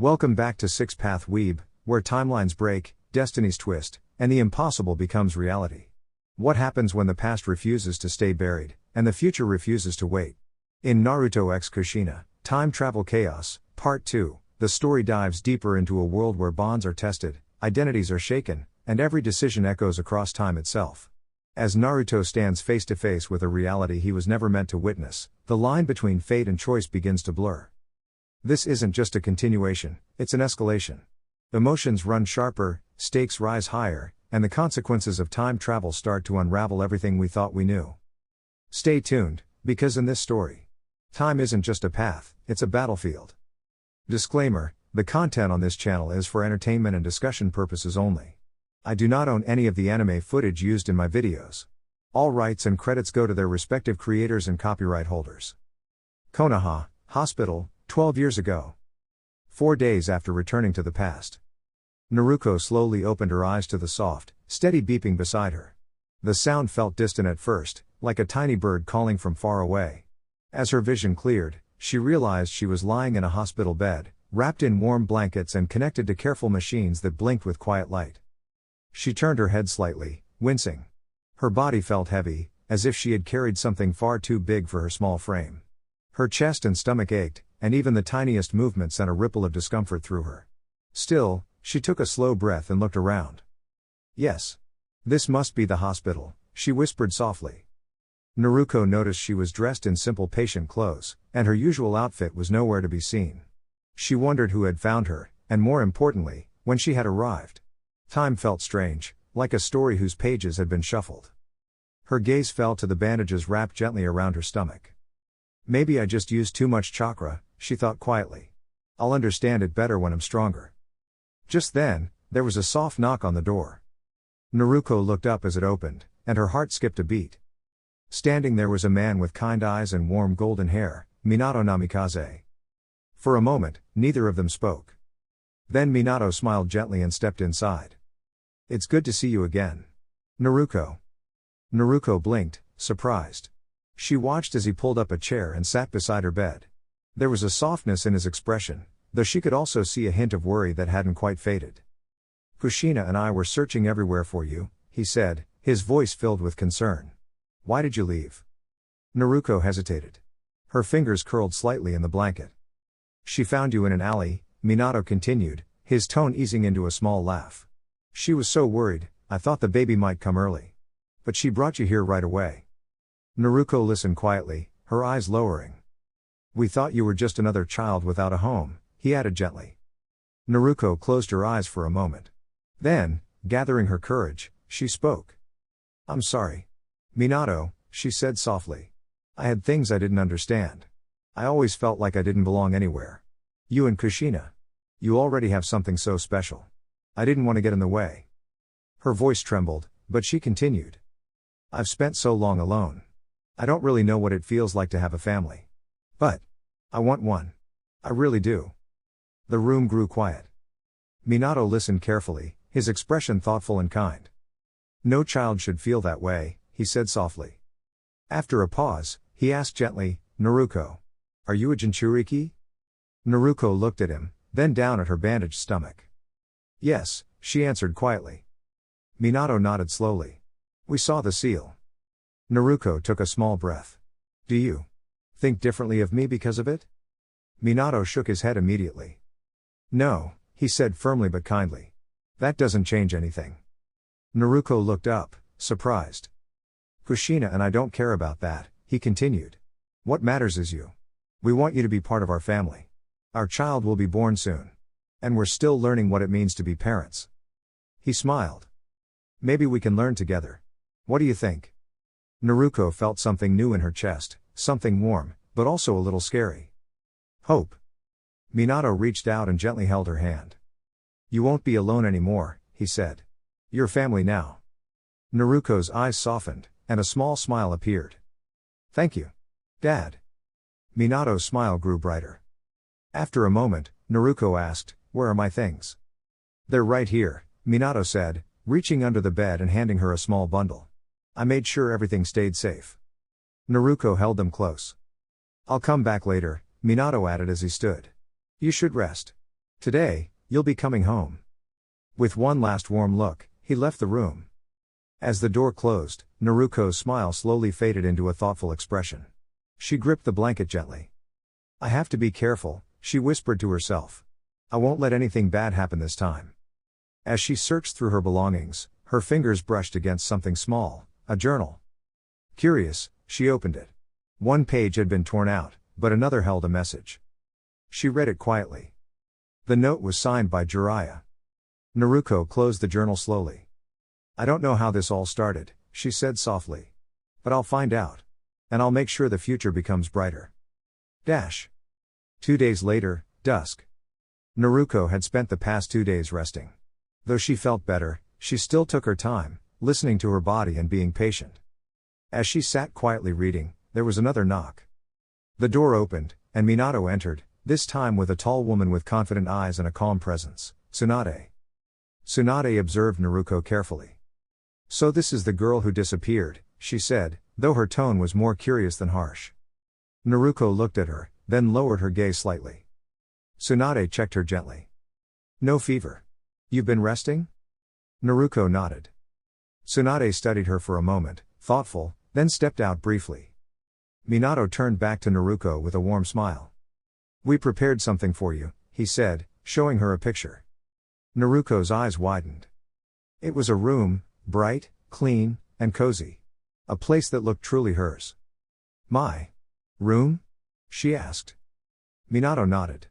Welcome back to Six Path Weeb, where timelines break, destinies twist, and the impossible becomes reality. What happens when the past refuses to stay buried, and the future refuses to wait? In Naruto x Kushina, Time Travel Chaos, Part 2, the story dives deeper into a world where bonds are tested, identities are shaken, and every decision echoes across time itself. As Naruto stands face to face with a reality he was never meant to witness, the line between fate and choice begins to blur. This isn't just a continuation, it's an escalation. Emotions run sharper, stakes rise higher, and the consequences of time travel start to unravel everything we thought we knew. Stay tuned, because in this story, time isn't just a path, it's a battlefield. Disclaimer: the content on this channel is for entertainment and discussion purposes only. I do not own any of the anime footage used in my videos. All rights and credits go to their respective creators and copyright holders. Konoha Hospital, 12 years ago. 4 days after returning to the past. Naruto slowly opened her eyes to the soft, steady beeping beside her. The sound felt distant at first, like a tiny bird calling from far away. As her vision cleared, she realized she was lying in a hospital bed, wrapped in warm blankets and connected to careful machines that blinked with quiet light. She turned her head slightly, wincing. Her body felt heavy, as if she had carried something far too big for her small frame. Her chest and stomach ached, and even the tiniest movement sent a ripple of discomfort through her. Still, she took a slow breath and looked around. Yes. This must be the hospital, she whispered softly. Naruto noticed she was dressed in simple patient clothes, and her usual outfit was nowhere to be seen. She wondered who had found her, and more importantly, when she had arrived. Time felt strange, like a story whose pages had been shuffled. Her gaze fell to the bandages wrapped gently around her stomach. Maybe I just used too much chakra, she thought quietly. I'll understand it better when I'm stronger. Just then, there was a soft knock on the door. Naruto looked up as it opened, and her heart skipped a beat. Standing there was a man with kind eyes and warm golden hair, Minato Namikaze. For a moment, neither of them spoke. Then Minato smiled gently and stepped inside. It's good to see you again. Naruto. Naruto blinked, surprised. She watched as he pulled up a chair and sat beside her bed. There was a softness in his expression, though she could also see a hint of worry that hadn't quite faded. Kushina and I were searching everywhere for you, he said, his voice filled with concern. Why did you leave? Naruto hesitated. Her fingers curled slightly in the blanket. She found you in an alley, Minato continued, his tone easing into a small laugh. She was so worried, I thought the baby might come early. But she brought you here right away. Naruto listened quietly, her eyes lowering. We thought you were just another child without a home, he added gently. Naruto closed her eyes for a moment. Then, gathering her courage, she spoke. I'm sorry. Minato, she said softly. I had things I didn't understand. I always felt like I didn't belong anywhere. You and Kushina. You already have something so special. I didn't want to get in the way. Her voice trembled, but she continued. I've spent so long alone. I don't really know what it feels like to have a family. But I want one. I really do. The room grew quiet. Minato listened carefully, his expression thoughtful and kind. No child should feel that way, he said softly. After a pause, he asked gently, Naruto. Are you a Jinchuriki? Naruto looked at him, then down at her bandaged stomach. Yes, she answered quietly. Minato nodded slowly. We saw the seal. Naruto took a small breath. Do you think differently of me because of it? Minato shook his head immediately. No, he said firmly but kindly. That doesn't change anything. Naruto looked up, surprised. Kushina and I don't care about that, he continued. What matters is you. We want you to be part of our family. Our child will be born soon. And we're still learning what it means to be parents. He smiled. Maybe we can learn together. What do you think? Naruto felt something new in her chest, something warm, but also a little scary. Hope. Minato reached out and gently held her hand. You won't be alone anymore, he said. You're family now. Naruto's eyes softened, and a small smile appeared. Thank you, Dad. Minato's smile grew brighter. After a moment, Naruto asked, Where are my things? They're right here, Minato said, reaching under the bed and handing her a small bundle. I made sure everything stayed safe. Naruto held them close. I'll come back later, Minato added as he stood. You should rest. Today, you'll be coming home. With one last warm look, he left the room. As the door closed, Naruko's smile slowly faded into a thoughtful expression. She gripped the blanket gently. I have to be careful, she whispered to herself. I won't let anything bad happen this time. As she searched through her belongings, her fingers brushed against something small, a journal. Curious, she opened it. One page had been torn out, but another held a message. She read it quietly. The note was signed by Jiraiya. Naruko closed the journal slowly. I don't know how this all started, she said softly. But I'll find out. And I'll make sure the future becomes brighter. 2 days later, dusk. Naruko had spent the past 2 days resting. Though she felt better, she still took her time, listening to her body and being patient. As she sat quietly reading, there was another knock. The door opened, and Minato entered, this time with a tall woman with confident eyes and a calm presence, Tsunade. Tsunade observed Naruko carefully. So this is the girl who disappeared, she said, though her tone was more curious than harsh. Naruko looked at her, then lowered her gaze slightly. Tsunade checked her gently. No fever. You've been resting? Naruko nodded. Tsunade studied her for a moment, thoughtful, then stepped out briefly. Minato turned back to Naruko with a warm smile. We prepared something for you, he said, showing her a picture. Naruko's eyes widened. It was a room, bright, clean, and cozy. A place that looked truly hers. My room? She asked. Minato nodded.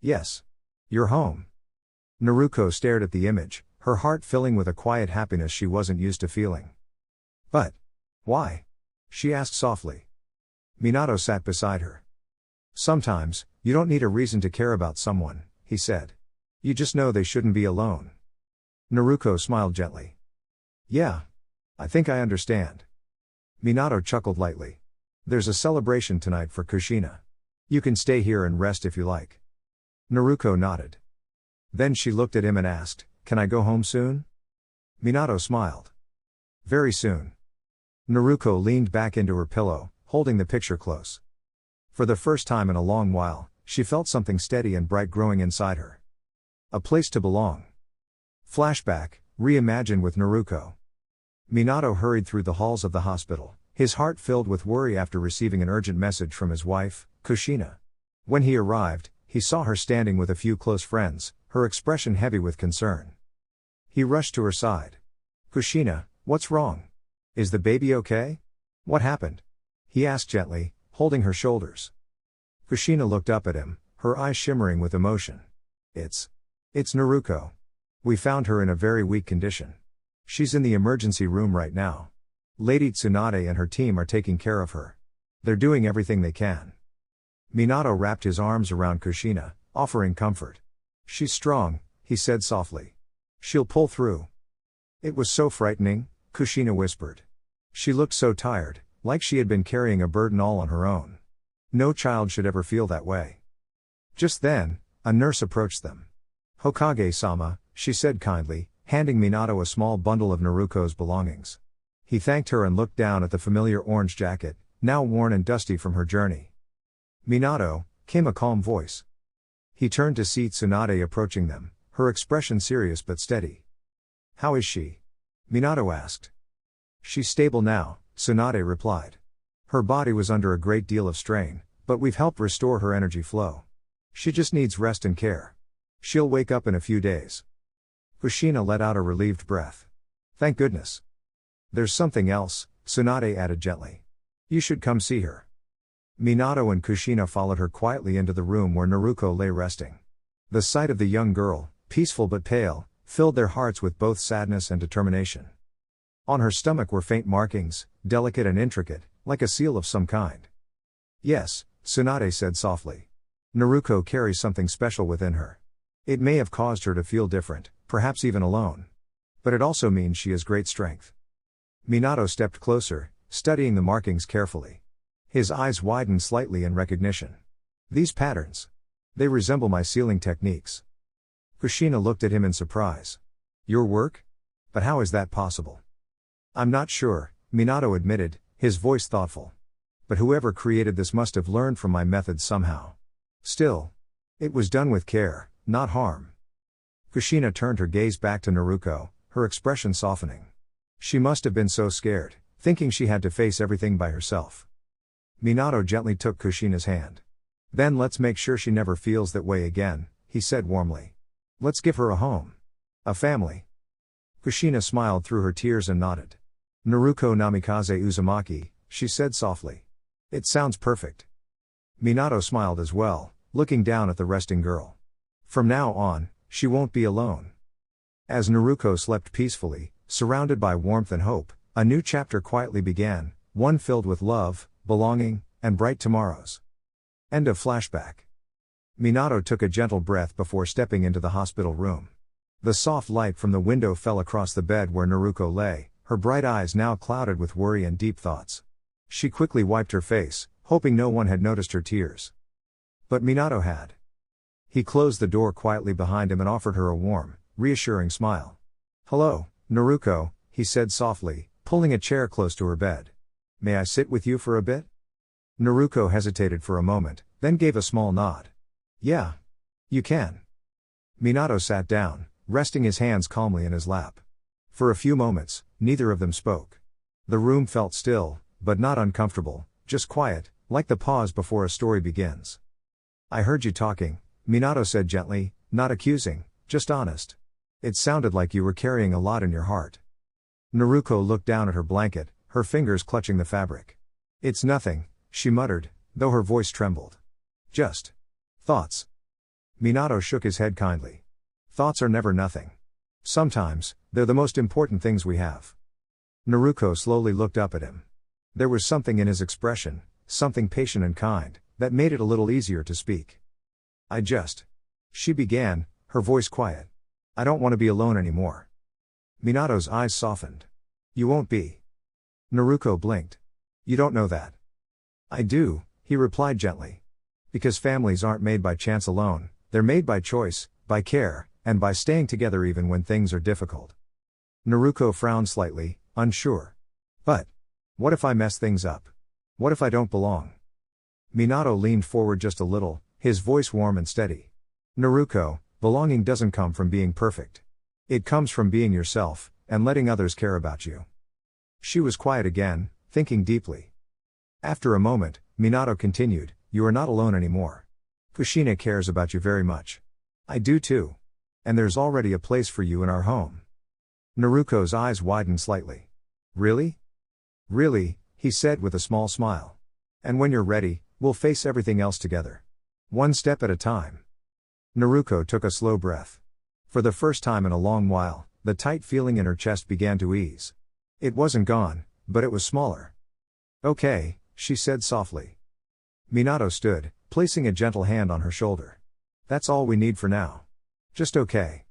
Yes. Your home. Naruko stared at the image, her heart filling with a quiet happiness she wasn't used to feeling. But why? She asked softly. Minato sat beside her. Sometimes, you don't need a reason to care about someone, he said. You just know they shouldn't be alone. Naruko smiled gently. Yeah. I think I understand. Minato chuckled lightly. There's a celebration tonight for Kushina. You can stay here and rest if you like. Naruko nodded. Then she looked at him and asked, Can I go home soon? Minato smiled. Very soon. Naruko leaned back into her pillow, holding the picture close. For the first time in a long while, she felt something steady and bright growing inside her. A place to belong. Flashback, reimagined with Naruko. Minato hurried through the halls of the hospital, his heart filled with worry after receiving an urgent message from his wife, Kushina. When he arrived, he saw her standing with a few close friends, her expression heavy with concern. He rushed to her side. Kushina, what's wrong? Is the baby okay? What happened? He asked gently, holding her shoulders. Kushina looked up at him, her eyes shimmering with emotion. It's Naruko. We found her in a very weak condition. She's in the emergency room right now. Lady Tsunade and her team are taking care of her. They're doing everything they can. Minato wrapped his arms around Kushina, offering comfort. She's strong, he said softly. She'll pull through. It was so frightening, Kushina whispered. She looked so tired, like she had been carrying a burden all on her own. No child should ever feel that way. Just then, a nurse approached them. Hokage-sama, she said kindly, handing Minato a small bundle of Naruko's belongings. He thanked her and looked down at the familiar orange jacket, now worn and dusty from her journey. Minato, came a calm voice. He turned to see Tsunade approaching them, her expression serious but steady. How is she? Minato asked. She's stable now, Tsunade replied. Her body was under a great deal of strain, but we've helped restore her energy flow. She just needs rest and care. She'll wake up in a few days. Kushina let out a relieved breath. Thank goodness. There's something else, Tsunade added gently. You should come see her. Minato and Kushina followed her quietly into the room where Naruko lay resting. The sight of the young girl, peaceful but pale, filled their hearts with both sadness and determination. On her stomach were faint markings, delicate and intricate, like a seal of some kind. Yes, Tsunade said softly. Naruko carries something special within her. It may have caused her to feel different, perhaps even alone. But it also means she has great strength. Minato stepped closer, studying the markings carefully. His eyes widened slightly in recognition. These patterns. They resemble my sealing techniques. Kushina looked at him in surprise. Your work? But how is that possible? I'm not sure, Minato admitted, his voice thoughtful. But whoever created this must have learned from my methods somehow. Still. It was done with care, not harm. Kushina turned her gaze back to Naruto, her expression softening. She must have been so scared, thinking she had to face everything by herself. Minato gently took Kushina's hand. Then let's make sure she never feels that way again, he said warmly. Let's give her a home. A family. Kushina smiled through her tears and nodded. Naruto namikaze Uzumaki, she said softly. It sounds perfect. Minato smiled as well, looking down at the resting girl. From now on, she won't be alone. As Naruto slept peacefully, surrounded by warmth and hope, a new chapter quietly began, one filled with love, belonging, and bright tomorrows. End of flashback. Minato took a gentle breath before stepping into the hospital room. The soft light from the window fell across the bed where Naruto lay, her bright eyes now clouded with worry and deep thoughts. She quickly wiped her face, hoping no one had noticed her tears. But Minato had. He closed the door quietly behind him and offered her a warm, reassuring smile. Hello, Naruto, he said softly, pulling a chair close to her bed. May I sit with you for a bit? Naruto hesitated for a moment, then gave a small nod. Yeah. You can. Minato sat down, resting his hands calmly in his lap. For a few moments, neither of them spoke. The room felt still, but not uncomfortable, just quiet, like the pause before a story begins. I heard you talking, Minato said gently, not accusing, just honest. It sounded like you were carrying a lot in your heart. Naruto looked down at her blanket, her fingers clutching the fabric. It's nothing, she muttered, though her voice trembled. Just thoughts. Minato shook his head kindly. Thoughts are never nothing. Sometimes, they're the most important things we have. Naruto slowly looked up at him. There was something in his expression, something patient and kind, that made it a little easier to speak. She began, her voice quiet. I don't want to be alone anymore. Minato's eyes softened. You won't be. Naruto blinked. You don't know that. I do, he replied gently. Because families aren't made by chance alone, they're made by choice, by care, and by staying together even when things are difficult. Naruto frowned slightly, unsure. But what if I mess things up? What if I don't belong? Minato leaned forward just a little, his voice warm and steady. Naruto, belonging doesn't come from being perfect. It comes from being yourself, and letting others care about you. She was quiet again, thinking deeply. After a moment, Minato continued, you are not alone anymore. Kushina cares about you very much. I do too. And there's already a place for you in our home. Naruto's eyes widened slightly. Really? Really, he said with a small smile. And when you're ready, we'll face everything else together. One step at a time. Naruto took a slow breath. For the first time in a long while, the tight feeling in her chest began to ease. It wasn't gone, but it was smaller. Okay, she said softly. Minato stood, placing a gentle hand on her shoulder. That's all we need for now. Just okay.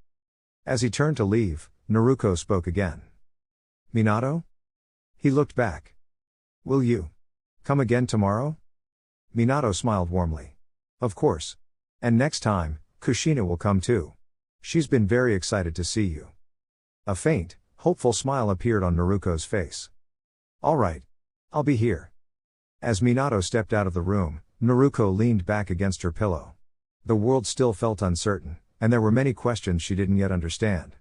As he turned to leave, Naruto spoke again. Minato? He looked back. Will you come again tomorrow? Minato smiled warmly. Of course. And next time, Kushina will come too. She's been very excited to see you. A faint, hopeful smile appeared on Naruto's face. All right. I'll be here. As Minato stepped out of the room, Naruto leaned back against her pillow. The world still felt uncertain, and there were many questions she didn't yet understand.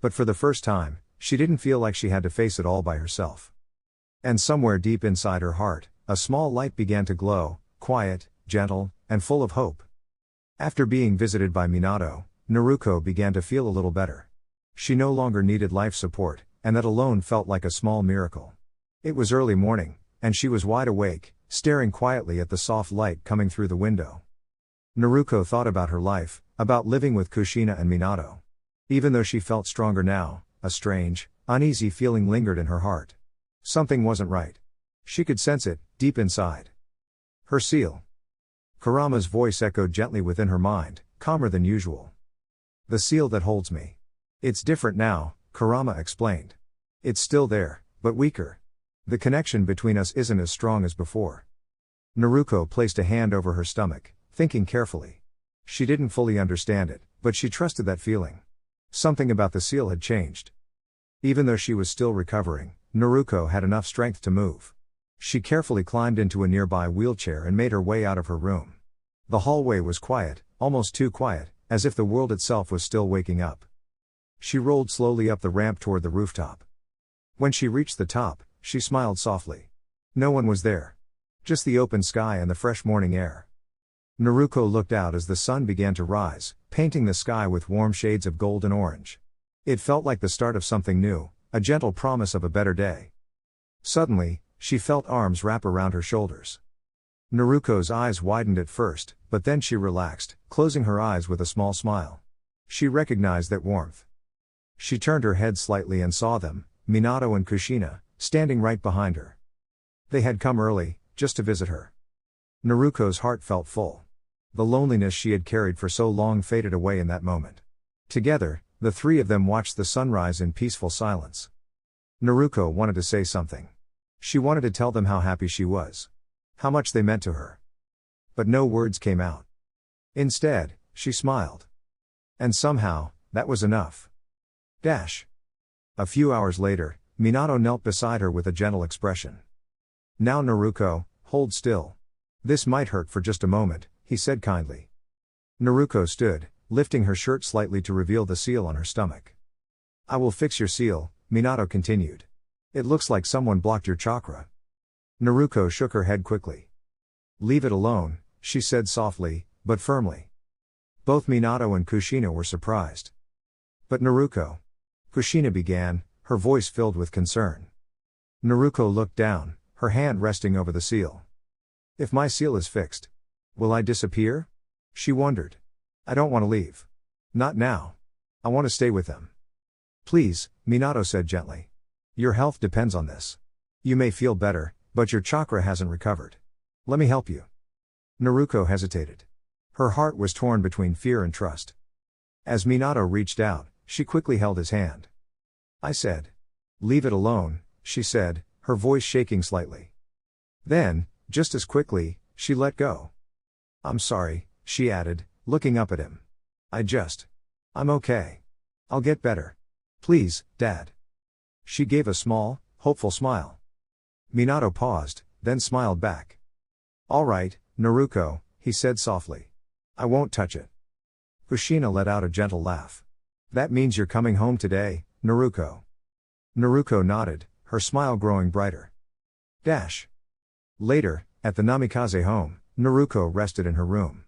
But for the first time, she didn't feel like she had to face it all by herself. And somewhere deep inside her heart, a small light began to glow, quiet, gentle, and full of hope. After being visited by Minato, Naruto began to feel a little better. She no longer needed life support, and that alone felt like a small miracle. It was early morning, and she was wide awake, staring quietly at the soft light coming through the window. Naruto thought about her life, about living with Kushina and Minato. Even though she felt stronger now, a strange, uneasy feeling lingered in her heart. Something wasn't right. She could sense it, deep inside. Her seal. Kurama's voice echoed gently within her mind, calmer than usual. The seal that holds me. It's different now, Kurama explained. It's still there, but weaker. The connection between us isn't as strong as before. Naruto placed a hand over her stomach, thinking carefully. She didn't fully understand it, but she trusted that feeling. Something about the seal had changed. Even though she was still recovering, Naruto had enough strength to move. She carefully climbed into a nearby wheelchair and made her way out of her room. The hallway was quiet, almost too quiet, as if the world itself was still waking up. She rolled slowly up the ramp toward the rooftop. When she reached the top, she smiled softly. No one was there. Just the open sky and the fresh morning air. Naruto looked out as the sun began to rise, painting the sky with warm shades of gold and orange. It felt like the start of something new, a gentle promise of a better day. Suddenly, she felt arms wrap around her shoulders. Naruto's eyes widened at first, but then she relaxed, closing her eyes with a small smile. She recognized that warmth. She turned her head slightly and saw them, Minato and Kushina, standing right behind her. They had come early, just to visit her. Naruto's heart felt full. The loneliness she had carried for so long faded away in that moment. Together, the three of them watched the sunrise in peaceful silence. Naruto wanted to say something. She wanted to tell them how happy she was. How much they meant to her. But no words came out. Instead, she smiled. And somehow, that was enough. A few hours later, Minato knelt beside her with a gentle expression. Now Naruto, hold still. This might hurt for just a moment, he said kindly. Naruto stood, lifting her shirt slightly to reveal the seal on her stomach. I will fix your seal, Minato continued. It looks like someone blocked your chakra. Naruto shook her head quickly. Leave it alone, she said softly, but firmly. Both Minato and Kushina were surprised. But Naruto. Kushina began, her voice filled with concern. Naruto looked down, her hand resting over the seal. If my seal is fixed, will I disappear? She wondered. I don't want to leave. Not now. I want to stay with them. Please, Minato said gently. Your health depends on this. You may feel better, but your chakra hasn't recovered. Let me help you. Naruto hesitated. Her heart was torn between fear and trust. As Minato reached out, she quickly held his hand. I said. Leave it alone, she said, her voice shaking slightly. Then, just as quickly, she let go. I'm sorry, she added, looking up at him. I'm okay. I'll get better. Please, Dad. She gave a small, hopeful smile. Minato paused, then smiled back. All right, Naruto, he said softly. I won't touch it. Kushina let out a gentle laugh. That means you're coming home today, Naruto. Naruto nodded, her smile growing brighter. Later, at the Namikaze home, Naruto rested in her room.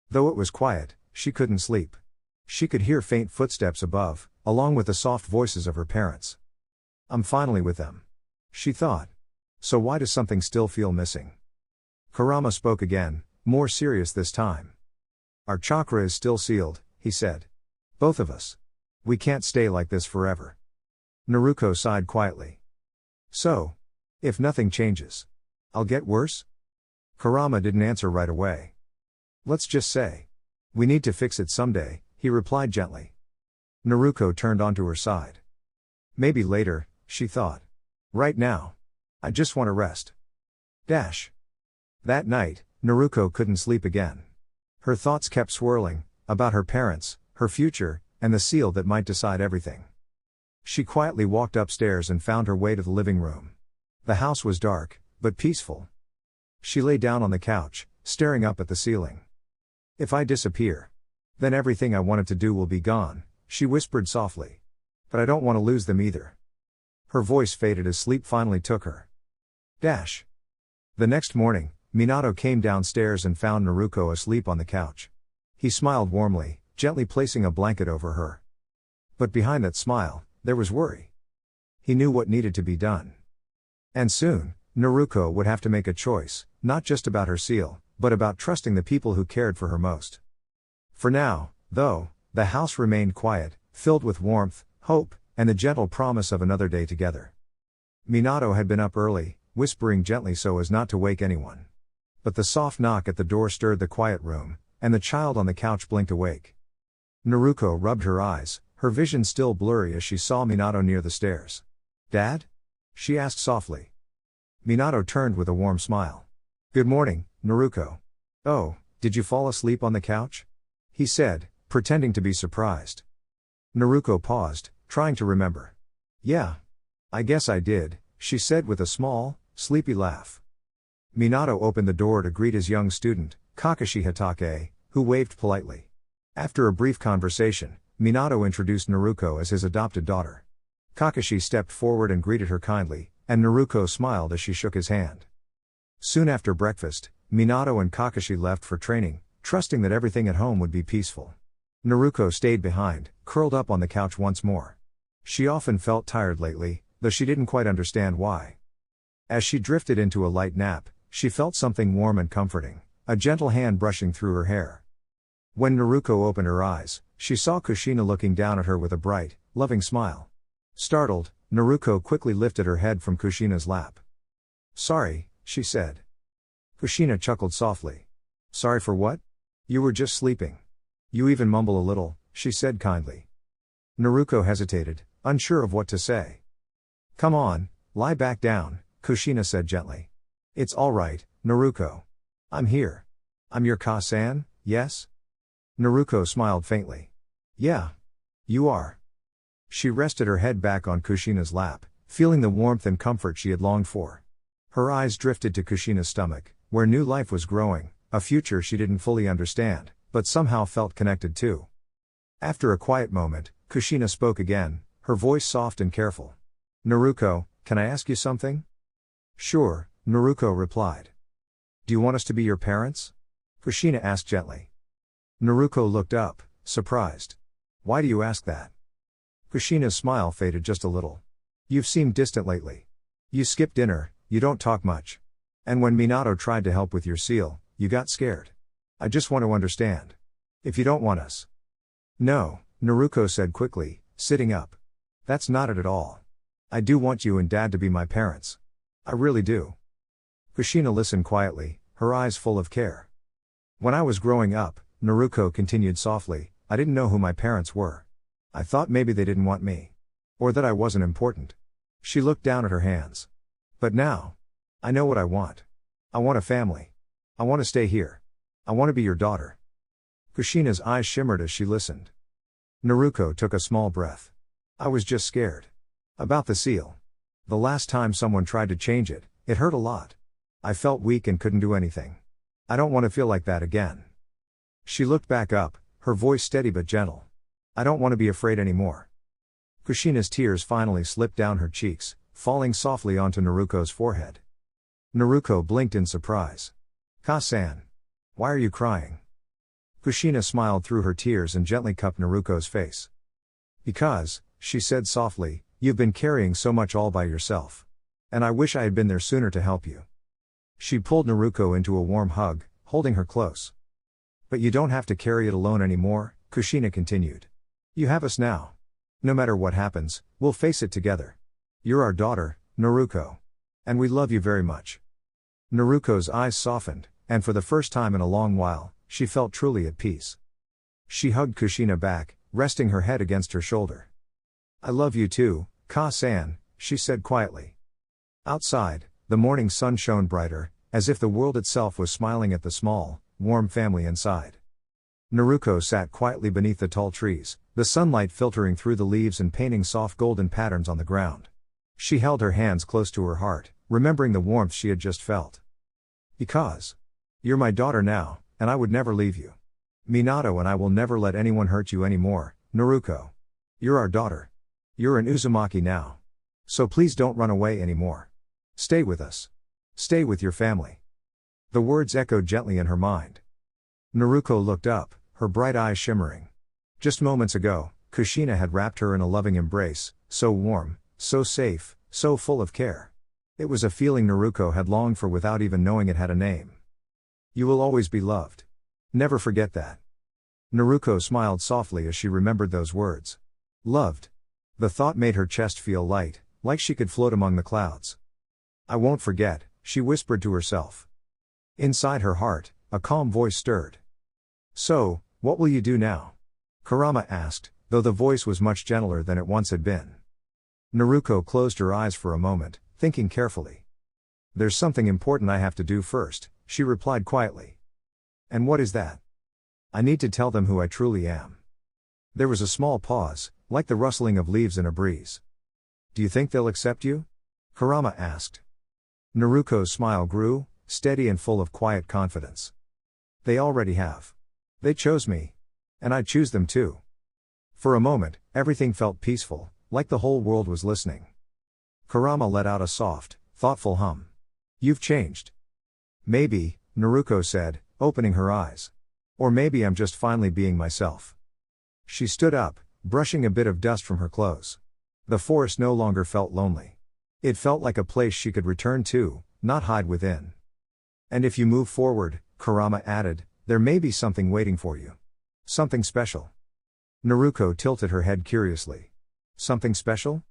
Though it was quiet, she couldn't sleep. She could hear faint footsteps above, along with the soft voices of her parents. I'm finally with them. She thought. So why does something still feel missing? Kurama spoke again, more serious this time. Our chakra is still sealed, he said. Both of us. We can't stay like this forever. Naruto sighed quietly. So? If nothing changes, I'll get worse? Kurama didn't answer right away. Let's just say. We need to fix it someday, he replied gently. Naruto turned onto her side. Maybe later, she thought. Right now. I just want to rest. That night, Naruto couldn't sleep again. Her thoughts kept swirling, about her parents, her future, and the seal that might decide everything. She quietly walked upstairs and found her way to the living room. The house was dark, but peaceful. She lay down on the couch, staring up at the ceiling. If I disappear, then everything I wanted to do will be gone, she whispered softly. But I don't want to lose them either. Her voice faded as sleep finally took her. The next morning, Minato came downstairs and found Naruto asleep on the couch. He smiled warmly, gently placing a blanket over her. But behind that smile, there was worry. He knew what needed to be done. And soon, Naruto would have to make a choice, not just about her seal, but about trusting the people who cared for her most. For now, though, the house remained quiet, filled with warmth, hope, and the gentle promise of another day together. Minato had been up early, whispering gently so as not to wake anyone. But the soft knock at the door stirred the quiet room, and the child on the couch blinked awake. Naruto rubbed her eyes, her vision still blurry as she saw Minato near the stairs. Dad? She asked softly. Minato turned with a warm smile. Good morning, Naruto. Oh, did you fall asleep on the couch? He said, pretending to be surprised. Naruto paused, trying to remember. Yeah. I guess I did, she said with a small, sleepy laugh. Minato opened the door to greet his young student, Kakashi Hatake, who waved politely. After a brief conversation, Minato introduced Naruko as his adopted daughter. Kakashi stepped forward and greeted her kindly, and Naruko smiled as she shook his hand. Soon after breakfast, Minato and Kakashi left for training, trusting that everything at home would be peaceful. Naruko stayed behind, curled up on the couch once more. She often felt tired lately, though she didn't quite understand why. As she drifted into a light nap, she felt something warm and comforting, a gentle hand brushing through her hair. When Naruko opened her eyes, she saw Kushina looking down at her with a bright, loving smile. Startled, Naruko quickly lifted her head from Kushina's lap. "Sorry," she said. Kushina chuckled softly. "Sorry for what? You were just sleeping. You even mumble a little," she said kindly. Naruko hesitated, unsure of what to say. "Come on, lie back down," Kushina said gently. "It's all right, Naruko. I'm here. I'm your Ka-san, yes?" Naruko smiled faintly. "Yeah. You are." She rested her head back on Kushina's lap, feeling the warmth and comfort she had longed for. Her eyes drifted to Kushina's stomach, where new life was growing, a future she didn't fully understand, but somehow felt connected to. After a quiet moment, Kushina spoke again, her voice soft and careful. "Naruko, can I ask you something?" "Sure," Naruko replied. "Do you want us to be your parents?" Kushina asked gently. Naruko looked up, surprised. "Why do you ask that?" Kushina's smile faded just a little. "You've seemed distant lately. You skip dinner, you don't talk much. And when Minato tried to help with your seal, you got scared. I just want to understand. If you don't want us." "No," Naruko said quickly, sitting up. "That's not it at all. I do want you and Dad to be my parents. I really do." Kushina listened quietly, her eyes full of care. "When I was growing up," Naruko continued softly, "I didn't know who my parents were. I thought maybe they didn't want me. Or that I wasn't important." She looked down at her hands. "But now, I know what I want. I want a family. I want to stay here. I want to be your daughter." Kushina's eyes shimmered as she listened. Naruko took a small breath. "I was just scared. About the seal. The last time someone tried to change it, it hurt a lot. I felt weak and couldn't do anything. I don't want to feel like that again." She looked back up, her voice steady but gentle. "I don't want to be afraid anymore." Kushina's tears finally slipped down her cheeks, falling softly onto Naruko's forehead. Naruko blinked in surprise. "Ka-san. Why are you crying?" Kushina smiled through her tears and gently cupped Naruko's face. "Because," she said softly, "you've been carrying so much all by yourself. And I wish I had been there sooner to help you." She pulled Naruko into a warm hug, holding her close. "But you don't have to carry it alone anymore," Kushina continued. "You have us now. No matter what happens, we'll face it together. You're our daughter, Naruko. And we love you very much." Naruko's eyes softened, and for the first time in a long while, she felt truly at peace. She hugged Kushina back, resting her head against her shoulder. "I love you too, Ka-san," she said quietly. Outside, the morning sun shone brighter, as if the world itself was smiling at the small, warm family inside. Naruko sat quietly beneath the tall trees, the sunlight filtering through the leaves and painting soft golden patterns on the ground. She held her hands close to her heart, remembering the warmth she had just felt. "Because you're my daughter now, and I would never leave you. Minato and I will never let anyone hurt you anymore, Naruko. You're our daughter. You're in Uzumaki now. So please don't run away anymore. Stay with us. Stay with your family." The words echoed gently in her mind. Naruko looked up, her bright eyes shimmering. Just moments ago, Kushina had wrapped her in a loving embrace, so warm, so safe, so full of care. It was a feeling Naruko had longed for without even knowing it had a name. "You will always be loved. Never forget that." Naruko smiled softly as she remembered those words. Loved. The thought made her chest feel light, like she could float among the clouds. "I won't forget," she whispered to herself. Inside her heart, a calm voice stirred. "So, what will you do now?" Kurama asked, though the voice was much gentler than it once had been. Naruko closed her eyes for a moment, thinking carefully. "There's something important I have to do first," she replied quietly. "And what is that?" "I need to tell them who I truly am." There was a small pause, like the rustling of leaves in a breeze. "Do you think they'll accept you?" Kurama asked. Naruko's smile grew, steady and full of quiet confidence. "They already have. They chose me. And I'd choose them too. For a moment, everything felt peaceful, like the whole world was listening. Kurama let out a soft, thoughtful hum. You've changed. Maybe, Naruto said, opening her eyes. Or maybe I'm just finally being myself. She stood up, brushing a bit of dust from her clothes. The forest no longer felt lonely. It felt like a place she could return to, not hide within. And if you move forward, Kurama added, there may be something waiting for you. Something special. Naruto tilted her head curiously. Something special?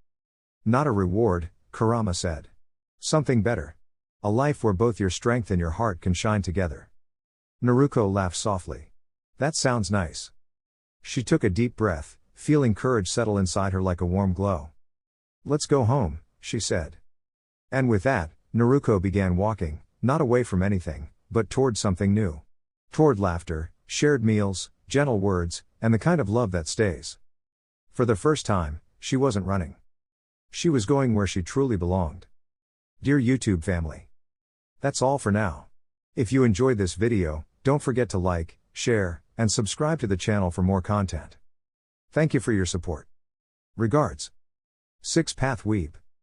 Not a reward, Kurama said. Something better. A life where both your strength and your heart can shine together. Naruto laughed softly. That sounds nice. She took a deep breath, feeling courage settle inside her like a warm glow. Let's go home, she said. And with that, Naruto began walking, not away from anything, but toward something new. Toward laughter, shared meals, gentle words, and the kind of love that stays. For the first time, she wasn't running. She was going where she truly belonged. Dear YouTube family. That's all for now. If you enjoyed this video, don't forget to like, share, and subscribe to the channel for more content. Thank you for your support. Regards. 6 Path Weeb.